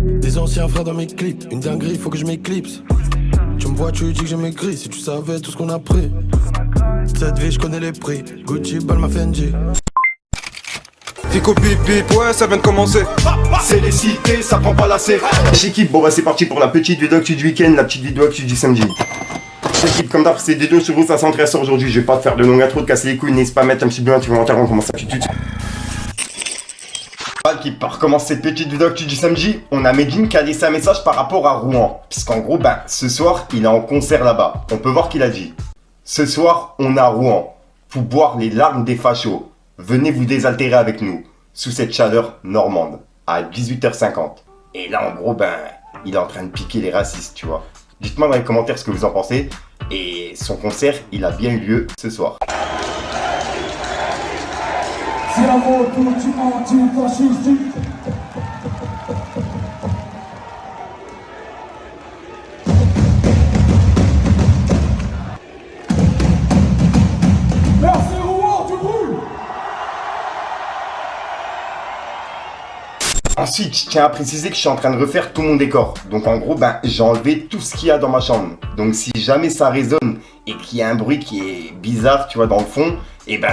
Des anciens frères dans mes clips, une dinguerie, faut que je m'éclipse. Tu me vois, tu dis que je maigris, si tu savais tout ce qu'on a pris. Cette vie, je connais les prix, Gucci, Balmain, Fendi. Fico pip pip, ouais ça vient de commencer. C'est les cités, ça prend pas la C. L'équipe, bon bah c'est parti pour la petite vidéo actu du week-end, la petite vidéo actu du samedi. L'équipe, comme d'hab, c'est des deux sur vous, ça s'intéresse aujourd'hui. Je vais pas te faire de longue intro, de casser les couilles, n'hésite pas à mettre un petit peu, tu vas en on commence ça tout de suite. L'équipe, pour commencer cette petite vidéo actu du samedi, on a Medine qui a laissé un message par rapport à Rouen. Puisqu'en gros, ce soir, il est en concert là-bas. On peut voir qu'il a dit: ce soir, on est à Rouen, pour boire les larmes des fachos. Venez vous désaltérer avec nous, sous cette chaleur normande, à 18h50. Et là, en gros, il est en train de piquer les racistes, tu vois. Dites-moi dans les commentaires ce que vous en pensez. Et son concert, il a bien eu lieu ce soir. Ensuite, je tiens à préciser que je suis en train de refaire tout mon décor. Donc en gros, j'ai enlevé tout ce qu'il y a dans ma chambre. Donc si jamais ça résonne et qu'il y a un bruit qui est bizarre, tu vois, dans le fond,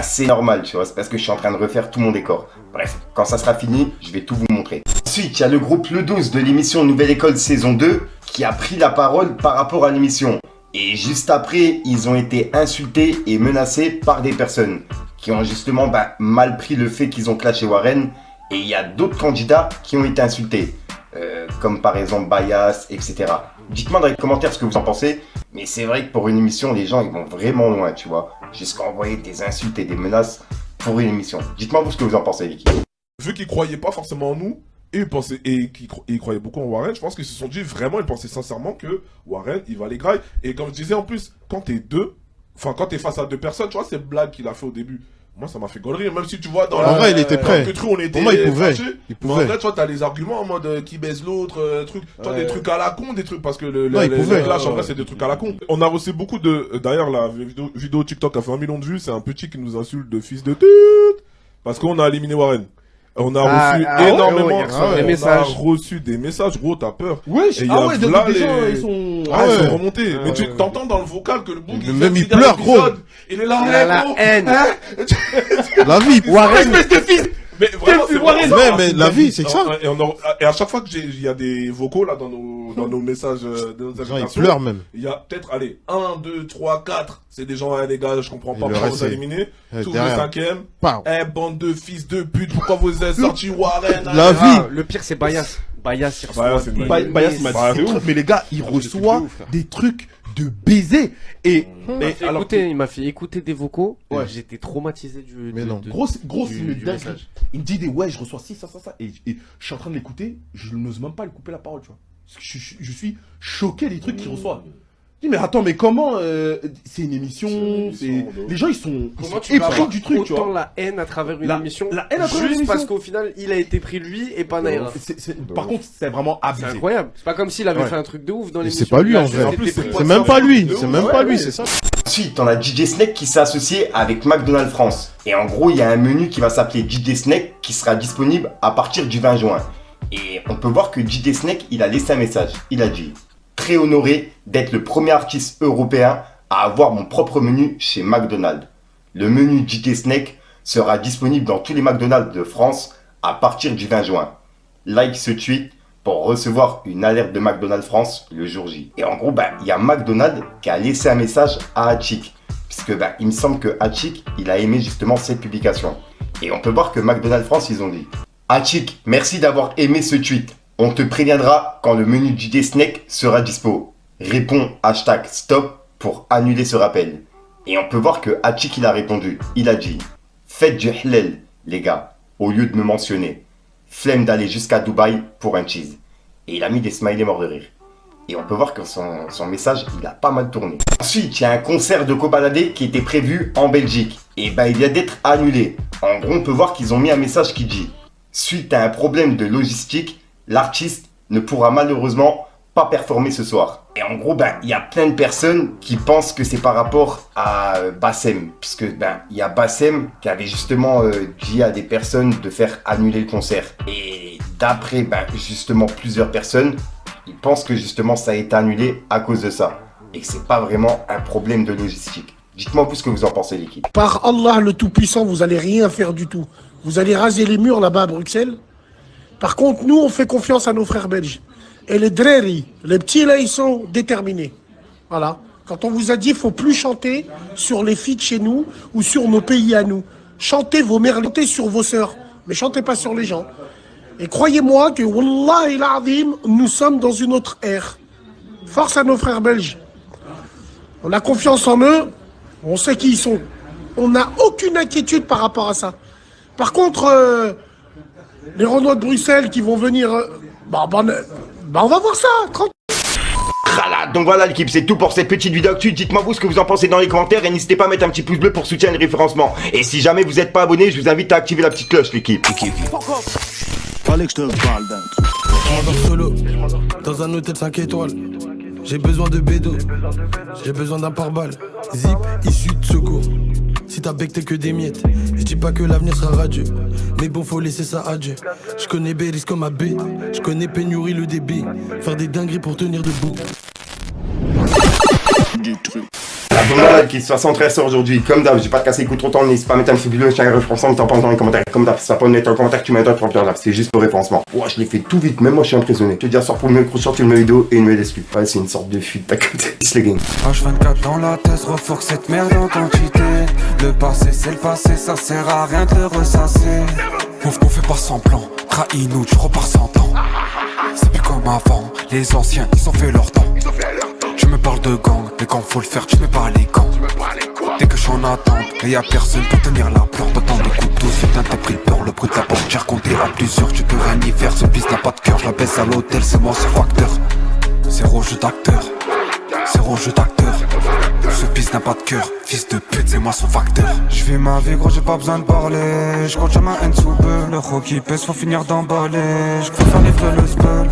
c'est normal, tu vois. C'est parce que je suis en train de refaire tout mon décor. Bref, quand ça sera fini, je vais tout vous montrer. Ensuite, il y a le groupe Le 12 de l'émission Nouvelle École saison 2 qui a pris la parole par rapport à l'émission. Et juste après, ils ont été insultés et menacés par des personnes qui ont justement mal pris le fait qu'ils ont clashé Warren. Et il y a d'autres candidats qui ont été insultés, comme par exemple Bias, etc. Dites-moi dans les commentaires ce que vous en pensez, mais c'est vrai que pour une émission, les gens ils vont vraiment loin, tu vois, jusqu'à envoyer des insultes et des menaces pour une émission. Dites-moi vous ce que vous en pensez, Vicky. Vu qu'ils croyaient pas forcément en nous, et qu'ils croyaient beaucoup en Warren, je pense qu'ils se sont dit vraiment, ils pensaient sincèrement que Warren, il va les grailler. Et comme je disais en plus, quand t'es face à deux personnes, tu vois, c'est blague qu'il a fait au début. Moi, ça m'a fait gaulerie, même si tu vois, dans en vrai, il était prêt. On était pour moi, il pouvait. Mais en vrai, tu vois, t'as les arguments en mode qui baise l'autre, truc. Tu vois, des trucs à la con, des trucs, parce que le clash, en vrai, c'est des trucs à la con. On a reçu beaucoup de, d'ailleurs, la vidéo TikTok a fait 1 million de vues, c'est un petit qui nous insulte de fils de tute, parce qu'on a éliminé Warren. On a reçu énormément, reçu des messages, gros, t'as peur. Ouais, des gens, ils sont... ils sont remontés. Mais tu t'entends dans le vocal que le bouc, il pleure, gros. Il est là, la haine. La vie, Warren. Espèce de fils. Mais vraiment, mais la vie, c'est que ça. Et à chaque fois que il y a des vocaux là dans nos messages, dans nos gens, ils pleurent même. Il y a peut-être, 1, 2, 3, 4. C'est des gens, les gars, je comprends pas pourquoi vous éliminez. Tous les 5e. Bande de fils de pute, pourquoi vous êtes sortis Warren? La vie. Le pire, c'est Bias. Bias, Bias m'a dit, mais les gars, il reçoit des trucs de baiser. Et il m'a fait écouter des vocaux. J'étais traumatisé du. Mais non. Gros, du message. Il me dit je reçois ci, ça. Et je suis en train de l'écouter, je n'ose même pas lui couper la parole, tu vois. Parce que je suis choqué des trucs qu'il reçoit. Je dis, mais attends, mais comment c'est une émission, les gens ils sont épris du truc, tu vois. Autant la haine à travers une émission. La haine à travers une émission. Juste parce qu'au final, il a été pris lui et pas Naira. Par contre, c'est vraiment abusé. C'est incroyable. C'est pas comme s'il avait fait un truc de ouf dans l'émission. C'est pas lui en vrai. C'est même pas lui. C'est même pas lui, c'est ça. Ensuite, on a DJ Snake qui s'est associé avec McDonald's France. Et en gros, il y a un menu qui va s'appeler DJ Snake qui sera disponible à partir du 20 juin. Et on peut voir que DJ Snake, il a laissé un message. Il a dit: très honoré d'être le premier artiste européen à avoir mon propre menu chez McDonald's. Le menu DJ Snake sera disponible dans tous les McDonald's de France à partir du 20 juin. Like ce tweet pour recevoir une alerte de McDonald's France le jour J. Et en gros, il y a McDonald's qui a laissé un message à Hachik. Puisque il me semble que Hachik, il a aimé justement cette publication. Et on peut voir que McDonald's France, ils ont dit: Hachik, merci d'avoir aimé ce tweet. On te préviendra quand le menu DJ Snake sera dispo. Réponds #stop pour annuler ce rappel. Et on peut voir que Hachik il a répondu. Il a dit: faites du halal, les gars, au lieu de me mentionner. Flemme d'aller jusqu'à Dubaï pour un cheese. Et il a mis des smileys morts de rire. Et on peut voir que son message, il a pas mal tourné. Ensuite, il y a un concert de Cobaladé qui était prévu en Belgique. Et il vient d'être annulé. En gros, on peut voir qu'ils ont mis un message qui dit: suite à un problème de logistique, l'artiste ne pourra malheureusement pas performer ce soir. Et en gros, il y a plein de personnes qui pensent que c'est par rapport à Bassem. Puisque, il y a Bassem qui avait justement dit à des personnes de faire annuler le concert. Et d'après, justement, plusieurs personnes, ils pensent que justement ça a été annulé à cause de ça. Et que c'est pas vraiment un problème de logistique. Dites-moi un peu ce que vous en pensez, l'équipe. Par Allah le Tout-Puissant, vous allez rien faire du tout. Vous allez raser les murs là-bas à Bruxelles. Par contre, nous, on fait confiance à nos frères belges. Et les dreri, les petits là, ils sont déterminés. Voilà. Quand on vous a dit, il faut plus chanter sur les filles de chez nous ou sur nos pays à nous. Chantez vos mères, chantez sur vos sœurs, mais chantez pas sur les gens. Et croyez-moi que, Wallah il azim, nous sommes dans une autre ère. Force à nos frères belges. On a confiance en eux, on sait qui ils sont. On n'a aucune inquiétude par rapport à ça. Par contre, les Renois de Bruxelles qui vont venir... on va voir ça, tranquille. Voilà, donc voilà l'équipe, c'est tout pour cette petite vidéo actu. Dites-moi vous ce que vous en pensez dans les commentaires et n'hésitez pas à mettre un petit pouce bleu pour soutenir le référencement. Et si jamais vous n'êtes pas abonné, je vous invite à activer la petite cloche l'équipe. Fallait que je te parle d'un truc. Je m'endors solo, dans un hôtel 5 étoiles. J'ai besoin de bédo, j'ai besoin d'un pare-balles. Zip, issu de secours. Si t'as becté que des miettes, je dis pas que l'avenir sera radieux. Mais bon, faut laisser ça à Dieu. Je connais Béris comme ma bête, je connais Pénurie le débit. Faire des dingueries pour tenir debout. La bonne qui soit centrée aujourd'hui, comme d'hab, j'ai pas de casser les coups trop temps, n'hésite pas à mettre un petit vidéo, chien référencement, t'en penses dans les commentaires. Comme d'hab, ça peut mettre un commentaire, tu mets un doigt pour là, c'est juste pour référencement. Ouais, je l'ai fait tout vite, même moi je suis impressionné. Je te dis à soir pour mieux sortir une vidéo et une nouvelle exclue. Ouais, c'est une sorte de fuite, t'as capté. C'est le game. H24 dans la tête, refourque cette merde en quantité. Le passé c'est le passé, ça sert à rien de le ressasser. On fait pas semblant, trahis-nous, tu repars sans temps. C'est plus comme avant, les anciens ils ont fait leur temps. Tu me parles de gang, mais quand faut le faire, tu mets pas les gants. Dès que je suis en attente, et y'a personne pour tenir la plante. T'entends des coups de douce, putain t'as pris peur. Le bruit de la portière compté à plusieurs, tu peux rien y faire. Ce piste n'a pas de cœur, je la baisse à l'hôtel, c'est moi ce facteur. Zéro jeu d'acteur, zéro jeu d'acteur. Ce piste n'a pas de cœur, fils de pute, c'est moi son facteur. Je vis ma vie gros, j'ai pas besoin de parler. Je compte jamais un sous peu. Le rock qui pèse, faut finir d'emballer. Je préfère livrer le spell.